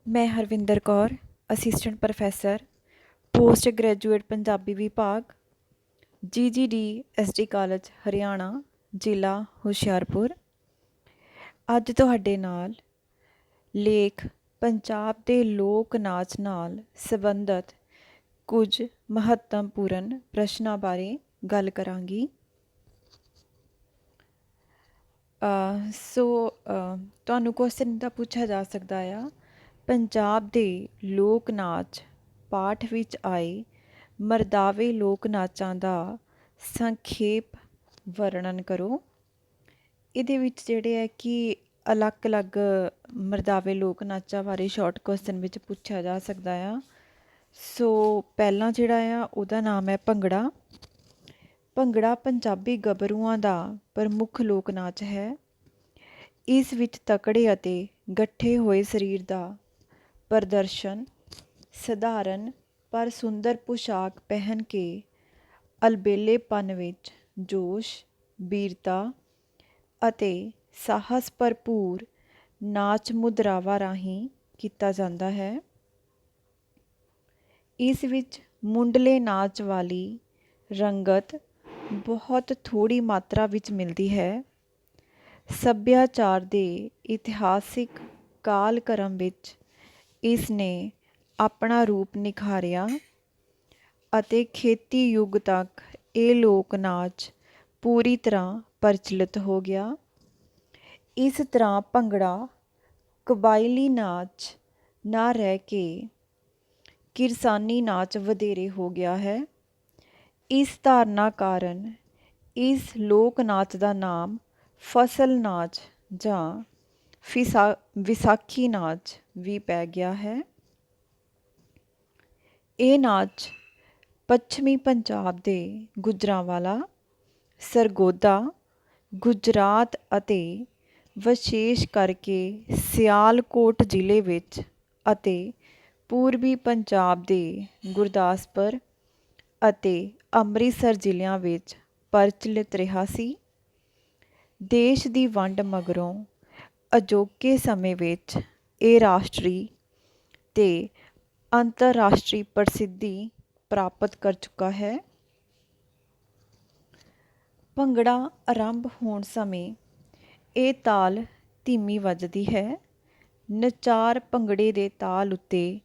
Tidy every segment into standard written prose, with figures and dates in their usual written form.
ਮੈਂ Harvinder Kaur, assistant professor, post graduate Punjabi ਵਿਭਾਗ, GGD SD college Haryana, ਜ਼ਿਲ੍ਹਾ ਹੁਸ਼ਿਆਰਪੁਰ। ਅੱਜ ਤੁਹਾਡੇ ਨਾਲ ਲੇਖ ਪੰਜਾਬ ਦੇ ਲੋਕ ਨਾਚ ਨਾਲ ਸੰਬੰਧਿਤ ਕੁਝ ਮਹੱਤਵਪੂਰਨ ਪ੍ਰਸ਼ਨਾਂ ਬਾਰੇ ਗੱਲ ਕਰਾਂਗੀ। ਤੁਹਾਨੂੰ ਕੁਐਸਚਨ ਦਾ ਪੁੱਛਿਆ ਜਾ ਸਕਦਾ ਆ, ਪੰਜਾਬ ਦੇ ਲੋਕ ਨਾਚ ਪਾਠ ਵਿੱਚ ਆਏ ਮਰਦਾਵੇ ਲੋਕ ਨਾਚਾਂ ਦਾ ਸੰਖੇਪ ਵਰਣਨ ਕਰੋ। ਇਹਦੇ ਵਿੱਚ ਜਿਹੜੇ ਹੈ ਕਿ ਅਲੱਗ-ਅਲੱਗ ਮਰਦਾਵੇ ਲੋਕ ਨਾਚਾਂ ਬਾਰੇ ਸ਼ਾਰਟ ਕੁਐਸਚਨ ਵਿੱਚ ਪੁੱਛਿਆ ਜਾ ਸਕਦਾ ਆ। ਪਹਿਲਾਂ ਜਿਹੜਾ ਆ ਉਹਦਾ ਨਾਮ ਹੈ ਭੰਗੜਾ। ਭੰਗੜਾ ਪੰਜਾਬੀ ਗੱਭਰੂਆਂ ਦਾ ਪ੍ਰਮੁੱਖ ਲੋਕ ਨਾਚ ਹੈ। ਇਸ ਵਿੱਚ ਤਕੜੇ ਅਤੇ ਗੱਠੇ ਹੋਏ ਸਰੀਰ ਦਾ ਪ੍ਰਦਰਸ਼ਨ, ਸਧਾਰਨ ਪਰ ਸੁੰਦਰ ਪੁਸ਼ਾਕ ਪਹਿਨ ਕੇ ਅਲਬੇਲੇਪਨ ਵਿੱਚ ਜੋਸ਼, ਵੀਰਤਾ ਅਤੇ ਸਾਹਸ ਭਰਪੂਰ ਨਾਚ ਮੁਦਰਾਵਾਂ ਰਾਹੀਂ ਕੀਤਾ ਜਾਂਦਾ ਹੈ। ਇਸ ਵਿੱਚ ਮੁੱਢਲੇ ਨਾਚ ਵਾਲੀ ਰੰਗਤ ਬਹੁਤ ਥੋੜ੍ਹੀ ਮਾਤਰਾ ਵਿੱਚ ਮਿਲਦੀ ਹੈ। ਸੱਭਿਆਚਾਰ ਦੇ ਇਤਿਹਾਸਿਕ ਕਾਲਕ੍ਰਮ ਵਿੱਚ ਇਸ ਨੇ ਆਪਣਾ ਰੂਪ ਨਿਖਾਰਿਆ ਅਤੇ ਖੇਤੀ ਯੁੱਗ ਤੱਕ ਇਹ ਲੋਕ ਨਾਚ ਪੂਰੀ ਤਰ੍ਹਾਂ ਪ੍ਰਚਲਿਤ ਹੋ ਗਿਆ। ਇਸ ਤਰ੍ਹਾਂ ਭੰਗੜਾ ਕਬਾਇਲੀ ਨਾਚ ਨਾ ਰਹਿ ਕੇ ਕਿਰਸਾਨੀ ਨਾਚ ਵਧੇਰੇ ਹੋ ਗਿਆ ਹੈ। ਇਸ ਧਾਰਨਾ ਕਾਰਨ ਇਸ ਲੋਕ ਨਾਚ ਦਾ ਨਾਮ ਫਸਲ ਨਾਚ ਜਾਂ ਵਿਸਾਖੀ ਨਾਚ ਵੀ ਪੈ ਗਿਆ ਹੈ। ਇਹ ਨਾਚ ਪੱਛਮੀ ਪੰਜਾਬ ਦੇ ਗੁਜਰਾਂਵਾਲਾ, ਸਰਗੋਦਾ, ਗੁਜਰਾਤ ਅਤੇ ਵਿਸ਼ੇਸ਼ ਕਰਕੇ ਸਿਆਲਕੋਟ ਜ਼ਿਲ੍ਹੇ ਵਿੱਚ ਅਤੇ ਪੂਰਬੀ ਪੰਜਾਬ ਦੇ ਗੁਰਦਾਸਪੁਰ ਅਤੇ ਅੰਮ੍ਰਿਤਸਰ ਜ਼ਿਲ੍ਹਿਆਂ ਵਿੱਚ ਪ੍ਰਚਲਿਤ ਰਿਹਾ ਸੀ। ਦੇਸ਼ ਦੀ ਵੰਡ ਮਗਰੋਂ ਅਜੋਕੇ ਸਮੇਂ ਵਿੱਚ ਇਹ ਰਾਸ਼ਟਰੀ ਤੇ ਅੰਤਰਰਾਸ਼ਟਰੀ ਪ੍ਰਸਿੱਧੀ ਪ੍ਰਾਪਤ ਕਰ ਚੁੱਕਾ ਹੈ। ਭੰਗੜਾ ਆਰੰਭ ਹੋਣ ਸਮੇਂ ਇਹ ਤਾਲ ਧੀਮੀ ਵੱਜਦੀ ਹੈ। ਨਚਾਰ ਭੰਗੜੇ ਦੇ ਤਾਲ ਉੱਤੇ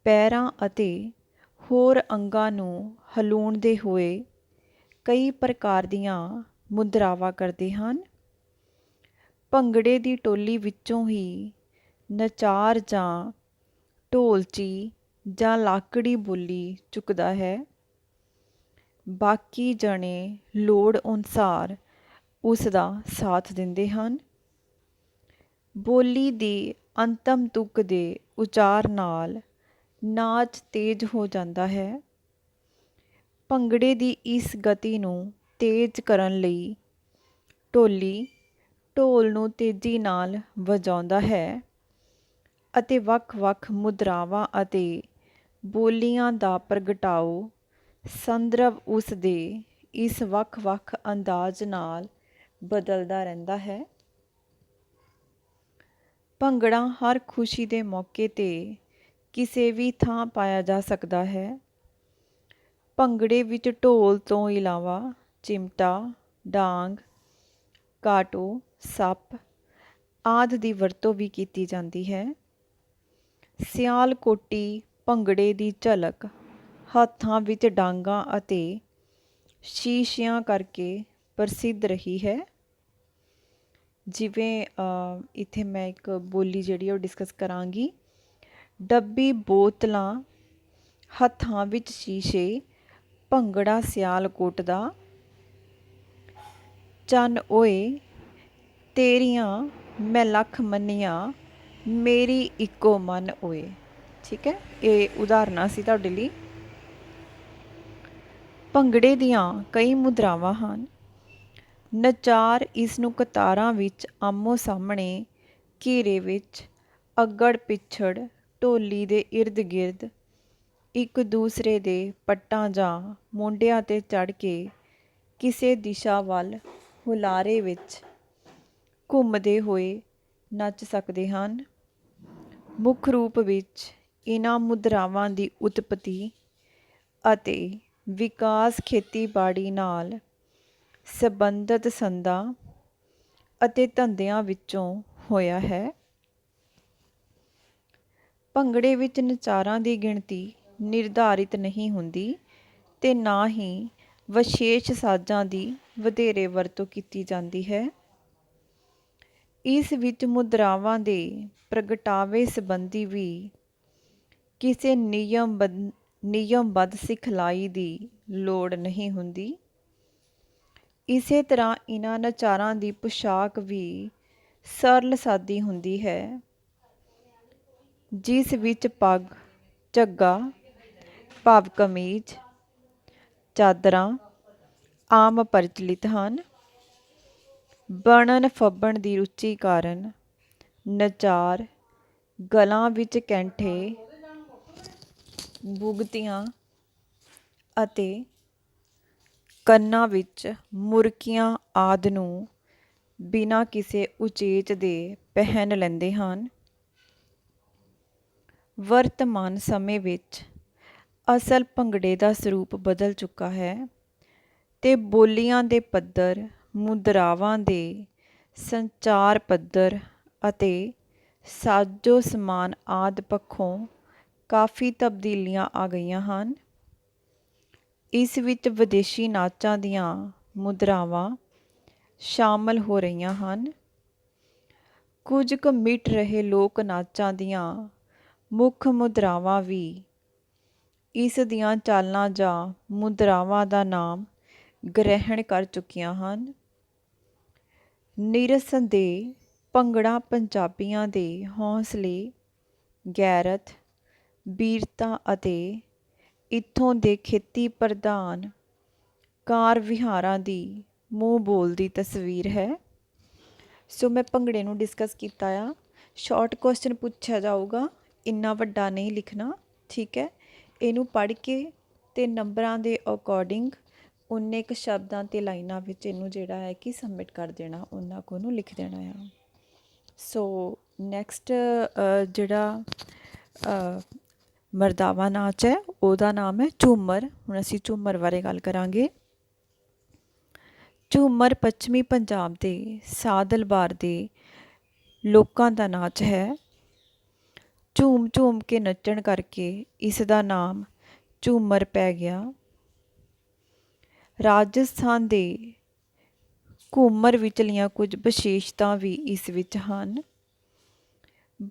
ਪੈਰਾਂ ਅਤੇ ਹੋਰ ਅੰਗਾਂ ਨੂੰ ਹਿਲਾਉਂਦੇ ਹੋਏ ਕਈ ਪ੍ਰਕਾਰ ਦੀਆਂ ਮੁਦਰਾਵਾਂ ਕਰਦੇ ਹਨ। ਭੰਗੜੇ ਦੀ ਟੋਲੀ ਵਿੱਚੋਂ ਹੀ ਨਚਾਰ ਜਾਂ ਢੋਲਚੀ ਜਾਂ ਲਾਕੜੀ ਬੋਲੀ ਚੁੱਕਦਾ ਹੈ। ਬਾਕੀ ਜਣੇ ਲੋੜ ਅਨੁਸਾਰ ਉਸ ਦਾ ਸਾਥ ਦਿੰਦੇ ਹਨ। ਬੋਲੀ ਦੀ ਅੰਤਮ ਤੁਕ ਦੇ ਉਚਾਰ ਨਾਲ ਨਾਚ ਤੇਜ਼ ਹੋ ਜਾਂਦਾ ਹੈ। ਭੰਗੜੇ ਦੀ ਇਸ ਗਤੀ ਨੂੰ ਤੇਜ਼ ਕਰਨ ਲਈ ਢੋਲੀ ਢੋਲ ਨੂੰ ਤੇਜ਼ੀ ਨਾਲ ਵਜਾਉਂਦਾ ਹੈ ਅਤੇ ਵੱਖ-ਵੱਖ ਮੁਦਰਾਵਾਂ ਅਤੇ ਬੋਲੀਆਂ ਦਾ ਪ੍ਰਗਟਾਓ ਸੰਦਰਭ ਉਸ ਦੇ ਇਸ ਵੱਖ-ਵੱਖ ਅੰਦਾਜ਼ ਨਾਲ ਬਦਲਦਾ ਰਹਿੰਦਾ ਹੈ। ਭੰਗੜਾ ਹਰ ਖੁਸ਼ੀ ਦੇ ਮੌਕੇ 'ਤੇ ਕਿਸੇ ਵੀ ਥਾਂ ਪਾਇਆ ਜਾ ਸਕਦਾ ਹੈ। ਭੰਗੜੇ ਵਿੱਚ ਢੋਲ ਤੋਂ ਇਲਾਵਾ ਚਿਮਟਾ, ਡਾਂਗ, ਕਾਟੋ, ਸੱਪ ਆਦਿ ਦੀ ਵਰਤੋਂ ਵੀ ਕੀਤੀ ਜਾਂਦੀ ਹੈ। ਸਿਆਲਕੋਟੀ ਭੰਗੜੇ ਦੀ ਝਲਕ ਹੱਥਾਂ ਵਿੱਚ ਡਾਂਗਾਂ ਅਤੇ ਸ਼ੀਸ਼ਿਆਂ ਕਰਕੇ ਪ੍ਰਸਿੱਧ ਰਹੀ ਹੈ। ਜਿਵੇਂ ਇੱਥੇ ਮੈਂ ਇੱਕ ਬੋਲੀ ਜਿਹੜੀ ਉਹ ਡਿਸਕਸ ਕਰਾਂਗੀ। ਡੱਬੀ ਬੋਤਲਾਂ, ਹੱਥਾਂ ਵਿੱਚ ਸ਼ੀਸ਼ੇ, ਭੰਗੜਾ ਸਿਆਲਕੋਟ ਦਾ। ਚੰਨ ਓਏ ਤੇਰੀਆਂ ਮੈਂ ਲੱਖ ਮੰਨੀਆਂ, ਮੇਰੀ ਇੱਕੋ ਮਨ ਓਏ। ਠੀਕ ਹੈ, ਇਹ ਉਦਾਹਰਨਾਂ ਸੀ ਤੁਹਾਡੇ ਲਈ। ਭੰਗੜੇ ਦੀਆਂ ਕਈ ਮੁਦਰਾਵਾਂ ਹਨ। ਨਚਾਰ ਇਸ ਨੂੰ ਕਤਾਰਾਂ ਵਿੱਚ ਆਮੋ ਸਾਹਮਣੇ ਘੇਰੇ ਵਿੱਚ ਅੱਗੜ ਪਿੱਛੜ ਢੋਲੀ ਦੇ ਇਰਦ ਗਿਰਦ ਇੱਕ ਦੂਸਰੇ ਦੇ ਪੱਟਾਂ ਜਾਂ ਮੋਢਿਆਂ 'ਤੇ ਚੜ੍ਹ ਕੇ ਕਿਸੇ ਦਿਸ਼ਾ ਵੱਲ ਹੁਲਾਰੇ ਵਿੱਚ ਘੁੰਮਦੇ ਹੋਏ ਨੱਚ ਸਕਦੇ ਹਨ। ਮੁੱਖ ਰੂਪ ਵਿੱਚ ਇਹਨਾਂ ਮੁਦਰਾਵਾਂ ਦੀ ਉਤਪਤੀ ਅਤੇ ਵਿਕਾਸ ਖੇਤੀਬਾੜੀ ਨਾਲ ਸੰਬੰਧਿਤ ਸੰਦਾਂ ਅਤੇ ਧੰਦਿਆਂ ਵਿੱਚੋਂ ਹੋਇਆ ਹੈ। ਭੰਗੜੇ ਵਿੱਚ ਨਚਾਰਾਂ ਦੀ ਗਿਣਤੀ ਨਿਰਧਾਰਿਤ ਨਹੀਂ ਹੁੰਦੀ ਤੇ ਨਾ ਹੀ ਵਿਸ਼ੇਸ਼ ਸਾਜ਼ਾਂ ਦੀ ਵਧੇਰੇ ਵਰਤੋਂ ਕੀਤੀ ਜਾਂਦੀ ਹੈ। ਇਸ ਵਿੱਚ ਮੁਦਰਾਵਾਂ ਦੇ ਪ੍ਰਗਟਾਵੇ ਸੰਬੰਧੀ ਵੀ ਕਿਸੇ ਨਿਯਮਬੱਧ ਸਿਖਲਾਈ ਦੀ ਲੋੜ ਨਹੀਂ ਹੁੰਦੀ। ਇਸੇ ਤਰ੍ਹਾਂ ਇਹਨਾਂ ਨਚਾਰਾਂ ਦੀ ਪੁਸ਼ਾਕ ਵੀ ਸਰਲ ਸਾਦੀ ਹੁੰਦੀ ਹੈ, ਜਿਸ ਵਿੱਚ ਪੱਗ, ਝੱਗਾ, ਭਾਵ ਕਮੀਜ਼, ਚਾਦਰਾਂ ਆਮ ਪ੍ਰਚਲਿਤ ਹਨ। ਬਣਨ ਫੱਬਣ ਦੀ ਰੁਚੀ ਕਾਰਨ ਨਚਾਰ ਗਲਾਂ ਵਿੱਚ ਕੈਂਠੇ, ਬੁਗਤੀਆਂ ਅਤੇ ਕੰਨਾਂ ਵਿੱਚ ਮੁਰਕੀਆਂ ਆਦਿ ਨੂੰ ਬਿਨਾਂ ਕਿਸੇ ਉਚੇਚ ਦੇ ਪਹਿਨ ਲੈਂਦੇ ਹਨ। ਵਰਤਮਾਨ ਸਮੇਂ ਵਿੱਚ ਅਸਲ ਭੰਗੜੇ ਦਾ ਸਰੂਪ ਬਦਲ ਚੁੱਕਾ ਹੈ ਤੇ ਬੋਲੀਆਂ ਦੇ ਪੱਧਰ, ਮੁਦਰਾਵਾਂ ਦੇ ਸੰਚਾਰ ਪੱਧਰ ਅਤੇ ਸਾਜੋ ਸਮਾਨ ਆਦਿ ਪੱਖੋਂ ਕਾਫੀ ਤਬਦੀਲੀਆਂ ਆ ਗਈਆਂ ਹਨ। ਇਸ ਵਿੱਚ ਵਿਦੇਸ਼ੀ ਨਾਚਾਂ ਦੀਆਂ ਮੁਦਰਾਵਾਂ ਸ਼ਾਮਲ ਹੋ ਰਹੀਆਂ ਹਨ। ਕੁਝ ਕੁ ਮਿਟ ਰਹੇ ਲੋਕ ਨਾਚਾਂ ਦੀਆਂ ਮੁੱਖ ਮੁਦਰਾਵਾਂ ਵੀ ਇਸ ਦੀਆਂ ਚਾਲਾਂ ਜਾਂ ਮੁਦਰਾਵਾਂ ਦਾ ਨਾਮ ਗ੍ਰਹਿਣ ਕਰ ਚੁੱਕੀਆਂ ਹਨ। ਨਿਰਸੰਦੇਹ ਭੰਗੜਾ ਪੰਜਾਬੀਆਂ ਦੇ ਹੌਸਲੇ, ਗੈਰਤ, ਬੀਰਤਾ ਅਤੇ ਇੱਥੋਂ ਦੇ ਖੇਤੀ ਪ੍ਰਧਾਨ ਕਾਰ ਵਿਹਾਰਾਂ ਦੀ ਮੂੰਹ ਬੋਲਦੀ ਤਸਵੀਰ ਹੈ। ਸੋ ਮੈਂ ਭੰਗੜੇ ਨੂੰ ਡਿਸਕਸ ਕੀਤਾ ਆ। ਸ਼ਾਰਟ ਕੁਐਸਚਨ ਪੁੱਛਿਆ ਜਾਊਗਾ, ਇੰਨਾ ਵੱਡਾ ਨਹੀਂ ਲਿਖਣਾ, ਠੀਕ ਹੈ। ਇਹਨੂੰ ਪੜ੍ਹ ਕੇ ਅਤੇ ਨੰਬਰਾਂ ਦੇ ਅਕੋਰਡਿੰਗ ਉਨੇ ਕੁ ਸ਼ਬਦਾਂ ਅਤੇ ਲਾਈਨਾਂ ਵਿੱਚ ਇਹਨੂੰ ਜਿਹੜਾ ਹੈ ਕਿ ਸਬਮਿਟ ਕਰ ਦੇਣਾ, ਉਹਨਾਂ ਕੁ ਉਹਨੂੰ ਲਿਖ ਦੇਣਾ ਆ। ਸੋ ਨੈਕਸਟ ਜਿਹੜਾ ਮਰਦਾਵਾ ਨਾਚ ਹੈ ਉਹਦਾ ਨਾਮ ਹੈ ਝੂਮਰ। ਹੁਣ ਅਸੀਂ ਝੂਮਰ ਬਾਰੇ ਗੱਲ ਕਰਾਂਗੇ। ਝੂਮਰ ਪੱਛਮੀ ਪੰਜਾਬ ਦੇ ਸਾਦਲਬਾਰ ਦੇ ਲੋਕਾਂ ਦਾ ਨਾਚ ਹੈ। ਝੂਮ ਝੂਮ ਕੇ ਨੱਚਣ ਕਰਕੇ ਇਸ ਦਾ ਨਾਮ ਝੂਮਰ ਪੈ ਗਿਆ। ਰਾਜਸਥਾਨ ਦੇ ਘੂਮਰ ਵਿਚਲੀਆਂ ਕੁਝ ਵਿਸ਼ੇਸ਼ਤਾ ਵੀ ਇਸ ਵਿੱਚ ਹਨ।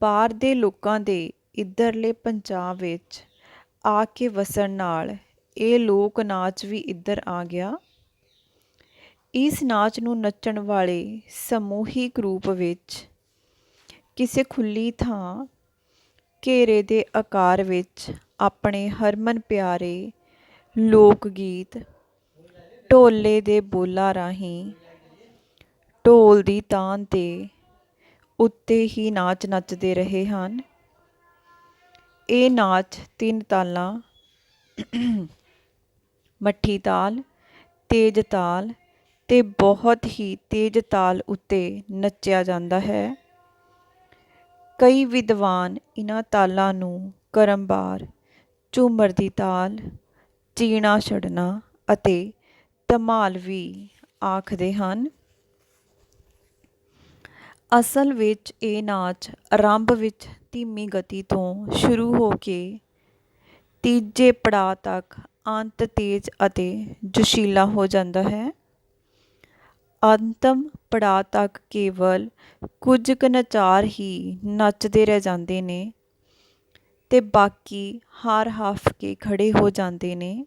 ਬਾਹਰ ਦੇ ਲੋਕਾਂ ਦੇ ਇੱਧਰਲੇ ਪੰਜਾਬ ਵਿੱਚ ਆ ਕੇ ਵਸਣ ਨਾਲ ਇਹ ਲੋਕ ਨਾਚ ਵੀ ਇੱਧਰ ਆ ਗਿਆ। ਇਸ ਨਾਚ ਨੂੰ ਨੱਚਣ ਵਾਲੇ ਸਮੂਹਿਕ ਰੂਪ ਵਿੱਚ ਕਿਸੇ ਖੁੱਲ੍ਹੀ ਥਾਂ ਘੇਰੇ ਦੇ ਆਕਾਰ ਵਿੱਚ ਆਪਣੇ ਹਰਮਨ ਪਿਆਰੇ ਲੋਕ ਗੀਤ ਢੋਲੇ ਦੇ ਬੋਲਾਂ ਰਾਹੀਂ ਢੋਲ ਦੀ ਤਾਨ 'ਤੇ ਉੱਤੇ ਹੀ ਨਾਚ ਨੱਚਦੇ ਰਹੇ ਹਨ। ਇਹ ਨਾਚ 3 ਤਾਲਾਂ ਮੱਠੀ ਤਾਲ, ਤੇਜ਼ ਤਾਲ ਤੇ ਬਹੁਤ ਹੀ ਤੇਜ਼ ਤਾਲ ਉੱਤੇ ਨੱਚਿਆ ਜਾਂਦਾ ਹੈ। ਕਈ ਵਿਦਵਾਨ ਇਹਨਾਂ ਤਾਲਾਂ ਨੂੰ ਕਰਮਬਾਰ, ਝੂਮਰ ਦੀ ਤਾਲ, ਚੀਣਾ ਛੜਨਾ ਅਤੇ ਧਮਾਲ ਵੀ ਆਖਦੇ ਹਨ। ਅਸਲ ਵਿੱਚ ਇਹ ਨਾਚ ਆਰੰਭ ਵਿੱਚ ਧੀਮੀ ਗਤੀ ਤੋਂ ਸ਼ੁਰੂ ਹੋ ਕੇ ਤੀਜੇ ਪੜਾਅ ਤੱਕ ਅੰਤ ਤੇਜ਼ ਅਤੇ ਜੋਸ਼ੀਲਾ ਹੋ ਜਾਂਦਾ ਹੈ। ਅੰਤਮ ਪੜਾਅ ਤੱਕ ਕੇਵਲ ਕੁਝ ਕੁ ਨਚਾਰ ਹੀ ਨੱਚਦੇ ਰਹਿ ਜਾਂਦੇ ਨੇ ਤੇ ਬਾਕੀ ਹਾਰ ਹੱਫ ਕੇ ਖੜ੍ਹੇ ਹੋ ਜਾਂਦੇ ਨੇ।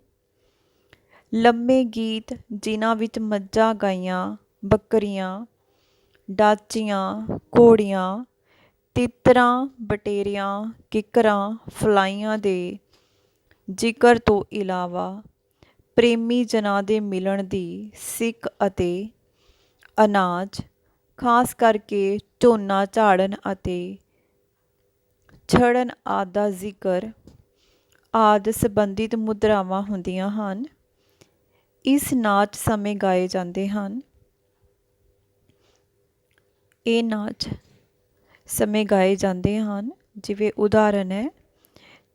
ਲੰਮੇ ਗੀਤ ਜਿਨ੍ਹਾਂ ਵਿੱਚ ਮੱਝਾਂ, ਗਾਈਆਂ, ਬੱਕਰੀਆਂ, ਡਾਚੀਆਂ, ਘੋੜੀਆਂ, ਤਿੱਤਰਾਂ, ਬਟੇਰਿਆਂ, ਕਿੱਕਰਾਂ, ਫਲਾਈਆਂ ਦੇ ਜ਼ਿਕਰ ਤੋਂ ਇਲਾਵਾ ਪ੍ਰੇਮੀ ਜਨਾਂ ਦੇ ਮਿਲਣ ਦੀ ਸਿੱਕ ਅਤੇ ਅਨਾਜ, ਖਾਸ ਕਰਕੇ ਝੋਨਾ ਝਾੜਨ ਅਤੇ ਛੜਨ ਆਦਿ ਦਾ ਜ਼ਿਕਰ ਆਦਿ ਸੰਬੰਧਿਤ ਮੁਦਰਾਵਾਂ ਹੁੰਦੀਆਂ ਹਨ। ਇਸ ਨਾਚ ਸਮੇਂ ਗਾਏ ਜਾਂਦੇ ਹਨ। ਇਹ ਨਾਚ ਸਮੇਂ ਗਾਏ ਜਾਂਦੇ ਹਨ ਜਿਵੇਂ ਉਦਾਹਰਨ ਹੈ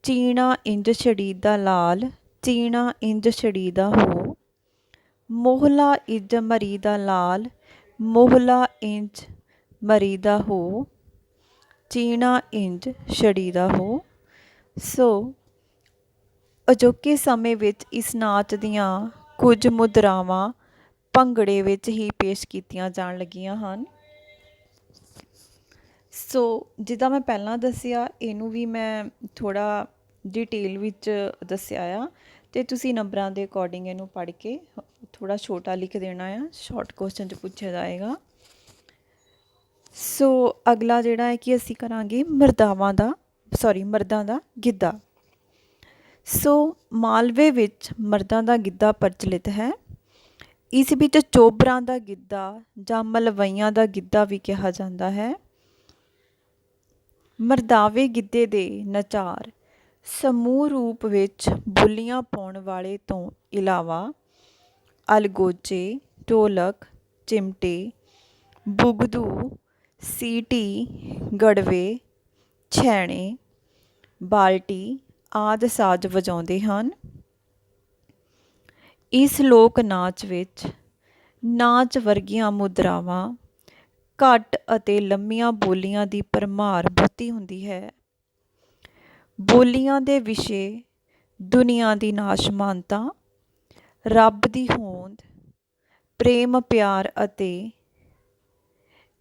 ਚੀਣਾ ਇੰਜ ਛੜੀਦਾ ਲਾਲ, ਚੀਣਾ ਇੰਜ ਛੜੀਦਾ ਹੋ, ਮੋਹਲਾ ਇੰਜ ਮਰੀਦਾ ਲਾਲ, ਮੋਹਲਾ ਇੰਜ ਮਰੀਦਾ ਹੋ, ਚੀਣਾ ਇੰਜ ਛੜੀਦਾ ਹੋ। ਸੋ ਅਜੋਕੇ ਸਮੇਂ ਵਿੱਚ ਇਸ ਨਾਚ ਦੀਆਂ ਕੁਝ ਮੁਦਰਾਵਾਂ ਭੰਗੜੇ ਵਿੱਚ ਹੀ ਪੇਸ਼ ਕੀਤੀਆਂ ਜਾਣ ਲੱਗੀਆਂ ਹਨ। ਸੋ ਜਿੱਦਾਂ ਮੈਂ ਪਹਿਲਾਂ ਦੱਸਿਆ, ਇਹਨੂੰ ਵੀ ਮੈਂ ਥੋੜ੍ਹਾ ਡਿਟੇਲ ਵਿੱਚ ਦੱਸਿਆ ਆ, ਅਤੇ ਤੁਸੀਂ ਨੰਬਰਾਂ ਦੇ ਅਕੋਰਡਿੰਗ ਇਹਨੂੰ ਪੜ੍ਹ ਕੇ ਥੋੜ੍ਹਾ ਛੋਟਾ ਲਿਖ ਦੇਣਾ ਆ, ਸ਼ਾਰਟ ਕੁਐਸਚਨ 'ਚ ਪੁੱਛਿਆ ਜਾਏਗਾ। ਸੋ ਅਗਲਾ ਜਿਹੜਾ ਹੈ ਕਿ ਅਸੀਂ ਕਰਾਂਗੇ ਮਰਦਾਂ ਦਾ ਗਿੱਧਾ। ਸੋ ਮਾਲਵੇ ਵਿੱਚ ਮਰਦਾਂ ਦਾ ਗਿੱਧਾ ਪ੍ਰਚਲਿਤ ਹੈ। ਇਸ ਵਿੱਚ ਚੋਬਰਾਂ ਦਾ ਗਿੱਧਾ ਜਾਂ ਮਲਵਈਆਂ ਦਾ ਗਿੱਧਾ ਵੀ ਕਿਹਾ ਜਾਂਦਾ ਹੈ। ਮਰਦਾਵੇ ਗਿੱਧੇ ਦੇ ਨਚਾਰ ਸਮੂਹ ਰੂਪ ਵਿੱਚ ਬੋਲੀਆਂ ਪਾਉਣ ਵਾਲੇ ਤੋਂ ਇਲਾਵਾ ਅਲਗੋਜੇ, ਢੋਲਕ, ਚਿਮਟੇ, ਬੁਗਦੂ, ਸੀਟੀ, ਗੜਵੇ, ਛੈਣੇ, ਬਾਲਟੀ ਆਦਿ ਸਾਜ਼ ਵਜਾਉਂਦੇ ਹਨ। ਇਸ ਲੋਕ ਨਾਚ ਵਿੱਚ ਨਾਚ ਵਰਗੀਆਂ ਮੁਦਰਾਵਾਂ ਘੱਟ ਅਤੇ ਲੰਮੀਆਂ ਬੋਲੀਆਂ ਦੀ ਭਰਮਾਰ ਬਹੁਤੀ ਹੁੰਦੀ ਹੈ। ਬੋਲੀਆਂ ਦੇ ਵਿਸ਼ੇ ਦੁਨੀਆ ਦੀ ਨਾਸ਼ਮਾਨਤਾ, ਰੱਬ ਦੀ ਹੋਂਦ, ਪ੍ਰੇਮ ਪਿਆਰ ਅਤੇ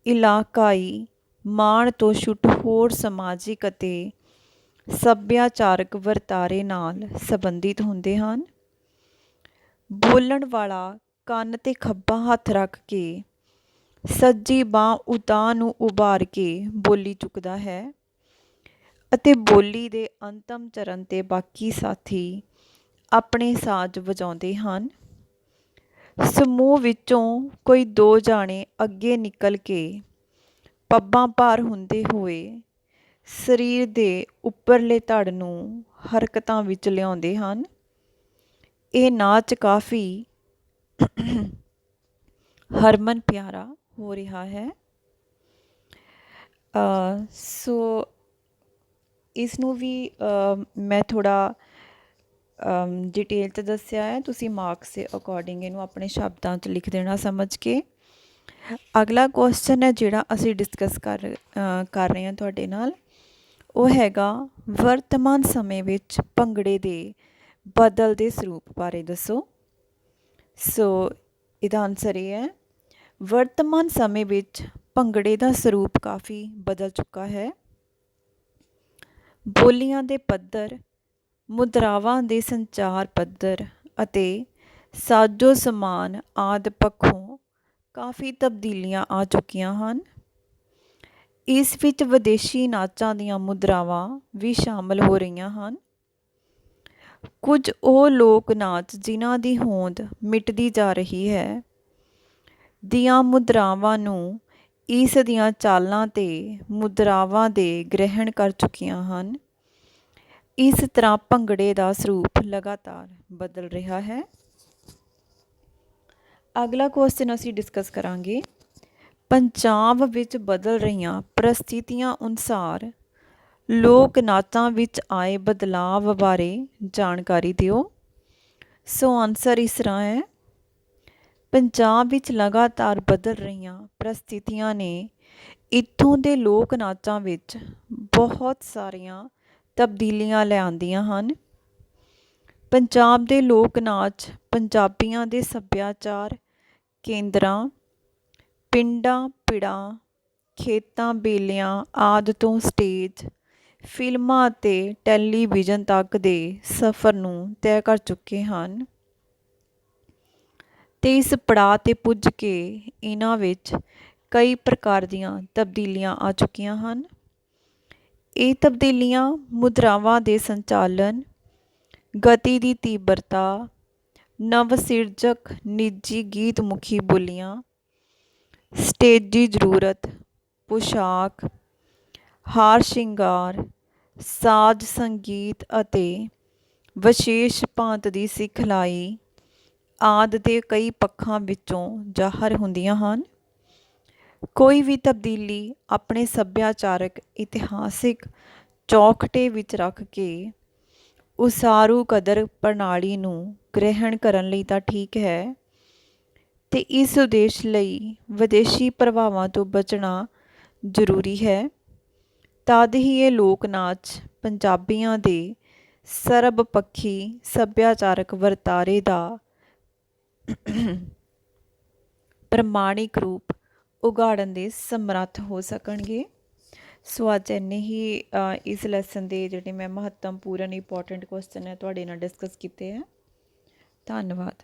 ਇਲਾਕਾਈ ਮਾਣ ਤੋਂ ਛੁੱਟ ਹੋਰ ਸਮਾਜਿਕ ਅਤੇ ਸੱਭਿਆਚਾਰਕ ਵਰਤਾਰੇ ਨਾਲ ਸੰਬੰਧਿਤ ਹੁੰਦੇ ਹਨ। ਬੋਲਣ ਵਾਲਾ ਕੰਨ 'ਤੇ ਖੱਬਾ ਹੱਥ ਰੱਖ ਕੇ ਸੱਜੀ ਬਾਂਹ ਉਤਾਂਹ ਨੂੰ ਉਭਾਰ ਕੇ ਬੋਲੀ ਚੁੱਕਦਾ ਹੈ ਅਤੇ ਬੋਲੀ ਦੇ ਅੰਤਮ ਚਰਨ 'ਤੇ ਬਾਕੀ ਸਾਥੀ ਆਪਣੇ ਸਾਜ਼ ਵਜਾਉਂਦੇ ਹਨ। ਸਮੂਹ ਵਿੱਚੋਂ ਕੋਈ ਦੋ ਜਾਣੇ ਅੱਗੇ ਨਿਕਲ ਕੇ ਪੱਬਾਂ ਭਾਰ ਹੁੰਦੇ ਹੋਏ ਸਰੀਰ ਦੇ ਉੱਪਰਲੇ ਧੜ ਨੂੰ ਹਰਕਤਾਂ ਵਿੱਚ ਲਿਆਉਂਦੇ ਹਨ। ਇਹ ਨਾਚ ਕਾਫੀ ਹਰਮਨ ਪਿਆਰਾ ਹੋ ਰਿਹਾ ਹੈ। ਸੋ ਇਸ ਨੂੰ ਵੀ ਮੈਂ ਥੋੜ੍ਹਾ ਡਿਟੇਲ 'ਚ ਦੱਸਿਆ ਹੈ, ਤੁਸੀਂ ਮਾਰਕਸ ਦੇ ਅਕੋਰਡਿੰਗ ਇਹਨੂੰ ਆਪਣੇ ਸ਼ਬਦਾਂ 'ਚ ਲਿਖ ਦੇਣਾ ਸਮਝ ਕੇ। ਅਗਲਾ ਕੁਐਸਚਨ ਹੈ ਜਿਹੜਾ ਅਸੀਂ ਡਿਸਕਸ ਕਰ ਰਹੇ ਹਾਂ ਤੁਹਾਡੇ ਨਾਲ, ਉਹ ਹੈਗਾ ਵਰਤਮਾਨ ਸਮੇਂ ਵਿੱਚ ਭੰਗੜੇ ਦੇ ਬਦਲਦੇ ਸਰੂਪ ਬਾਰੇ ਦੱਸੋ। ਸੋ ਇਹਦਾ ਆਨਸਰ ਇਹ ਹੈ, ਵਰਤਮਾਨ ਸਮੇਂ ਵਿੱਚ ਭੰਗੜੇ ਦਾ ਸਰੂਪ ਕਾਫੀ ਬਦਲ ਚੁੱਕਾ ਹੈ। ਬੋਲੀਆਂ ਦੇ ਪੱਧਰ, ਮੁਦਰਾਵਾਂ ਦੇ ਸੰਚਾਰ ਪੱਧਰ ਅਤੇ ਸਾਜੋ ਸਮਾਨ ਆਦਿ ਪੱਖੋਂ ਕਾਫੀ ਤਬਦੀਲੀਆਂ ਆ ਚੁੱਕੀਆਂ ਹਨ। ਇਸ ਵਿੱਚ ਵਿਦੇਸ਼ੀ ਨਾਚਾਂ ਦੀਆਂ ਮੁਦਰਾਵਾਂ ਵੀ ਸ਼ਾਮਲ ਹੋ ਰਹੀਆਂ ਹਨ। ਕੁਝ ਉਹ ਲੋਕ ਨਾਚ ਜਿਨ੍ਹਾਂ ਦੀ ਹੋਂਦ ਮਿਟਦੀ ਜਾ ਰਹੀ ਹੈ ਦੀਆਂ ਮੁਦਰਾਵਾਂ ਨੂੰ ਇਸ ਦੀਆਂ ਚਾਲਾਂ ਤੇ ਮੁਦਰਾਵਾਂ ਦੇ ਗ੍ਰਹਿਣ ਕਰ ਚੁੱਕੀਆਂ ਹਨ। ਇਸ ਤਰ੍ਹਾਂ ਭੰਗੜੇ ਦਾ ਸਰੂਪ ਲਗਾਤਾਰ ਬਦਲ ਰਿਹਾ ਹੈ। ਅਗਲਾ ਕੁਐਸਚਨ ਅਸੀਂ ਡਿਸਕਸ ਕਰਾਂਗੇ, ਪੰਜਾਬ ਵਿੱਚ ਬਦਲ ਰਹੀਆਂ ਪ੍ਰਸਥਿਤੀਆਂ ਅਨੁਸਾਰ ਲੋਕ ਨਾਚਾਂ ਵਿੱਚ ਆਏ ਬਦਲਾਵ ਬਾਰੇ ਜਾਣਕਾਰੀ ਦਿਓ। ਸੋ ਆਨਸਰ ਇਸ ਤਰ੍ਹਾਂ ਹੈ, ਪੰਜਾਬ ਵਿੱਚ ਲਗਾਤਾਰ ਬਦਲ ਰਹੀਆਂ ਪ੍ਰਸਥਿਤੀਆਂ ਨੇ ਇੱਥੋਂ ਦੇ ਲੋਕ ਨਾਚਾਂ ਵਿੱਚ ਬਹੁਤ ਸਾਰੀਆਂ ਤਬਦੀਲੀਆਂ ਲਿਆਂਦੀਆਂ ਹਨ। ਪੰਜਾਬ ਦੇ ਲੋਕ ਨਾਚ ਪੰਜਾਬੀਆਂ ਦੇ ਸੱਭਿਆਚਾਰ ਕੇਂਦਰਾਂ, ਪਿੰਡਾਂ, ਪਿੜਾਂ, ਖੇਤਾਂ, ਬੇਲਿਆਂ ਆਦਿ ਤੋਂ ਸਟੇਜ, ਫਿਲਮਾਂ ਅਤੇ ਟੈਲੀਵਿਜ਼ਨ ਤੱਕ ਦੇ ਸਫ਼ਰ ਨੂੰ ਤੈਅ ਕਰ ਚੁੱਕੇ ਹਨ ਅਤੇ ਇਸ ਪੜਾਅ 'ਤੇ ਪੁੱਜ ਕੇ ਇਹਨਾਂ ਵਿੱਚ ਕਈ ਪ੍ਰਕਾਰ ਦੀਆਂ ਤਬਦੀਲੀਆਂ ਆ ਚੁੱਕੀਆਂ ਹਨ। ਇਹ ਤਬਦੀਲੀਆਂ ਮੁਦਰਾਵਾਂ ਦੇ ਸੰਚਾਲਨ, ਗਤੀ ਦੀ ਤੀਬਰਤਾ, ਨਵਸਿਰਜਕ ਨਿੱਜੀ ਗੀਤ ਮੁਖੀ ਬੋਲੀਆਂ, ਸਟੇਜੀ ਜ਼ਰੂਰਤ, ਪੁਸ਼ਾਕ, ਹਾਰ ਸ਼ਿੰਗਾਰ, ਸਾਜ਼ ਸੰਗੀਤ ਅਤੇ ਵਿਸ਼ੇਸ਼ ਭਾਂਤ ਦੀ ਸਿਖਲਾਈ ਆਦਿ ਦੇ ਕਈ ਪੱਖਾਂ ਵਿੱਚੋਂ ਜ਼ਾਹਰ ਹੁੰਦੀਆਂ ਹਨ। ਕੋਈ ਵੀ ਤਬਦੀਲੀ ਆਪਣੇ ਸੱਭਿਆਚਾਰਕ, ਇਤਿਹਾਸਿਕ ਚੌਖਟੇ ਵਿੱਚ ਰੱਖ ਕੇ ਉਸਾਰੂ ਕਦਰ ਪ੍ਰਣਾਲੀ ਨੂੰ ਗ੍ਰਹਿਣ ਕਰਨ ਲਈ ਤਾਂ ਠੀਕ ਹੈ, ਤੇ ਇਸ ਉਦੇਸ਼ ਲਈ ਵਿਦੇਸ਼ੀ ਪ੍ਰਭਾਵਾਂ ਤੋਂ ਬਚਣਾ ਜ਼ਰੂਰੀ ਹੈ। ਤਦ ਹੀ ਇਹ ਲੋਕ ਨਾਚ ਪੰਜਾਬੀਆਂ ਦੇ ਸਰਬਪੱਖੀ ਸੱਭਿਆਚਾਰਕ ਵਰਤਾਰੇ ਦਾ ਪ੍ਰਮਾਣਿਕ ਰੂਪ ਉਗਾੜਨ ਦੇ ਸਮਰੱਥ ਹੋ ਸਕਣਗੇ। ਸੋ ਅੱਜ ਇੰਨੇ ਹੀ ਇਸ ਲੈਸਨ ਦੇ ਜਿਹੜੇ ਮੈਂ ਮਹੱਤਵਪੂਰਨ ਇੰਪੋਰਟੈਂਟ ਕੁਐਸਚਨ ਹੈ ਤੁਹਾਡੇ ਨਾਲ ਡਿਸਕਸ ਕੀਤੇ ਹੈ। ਧੰਨਵਾਦ।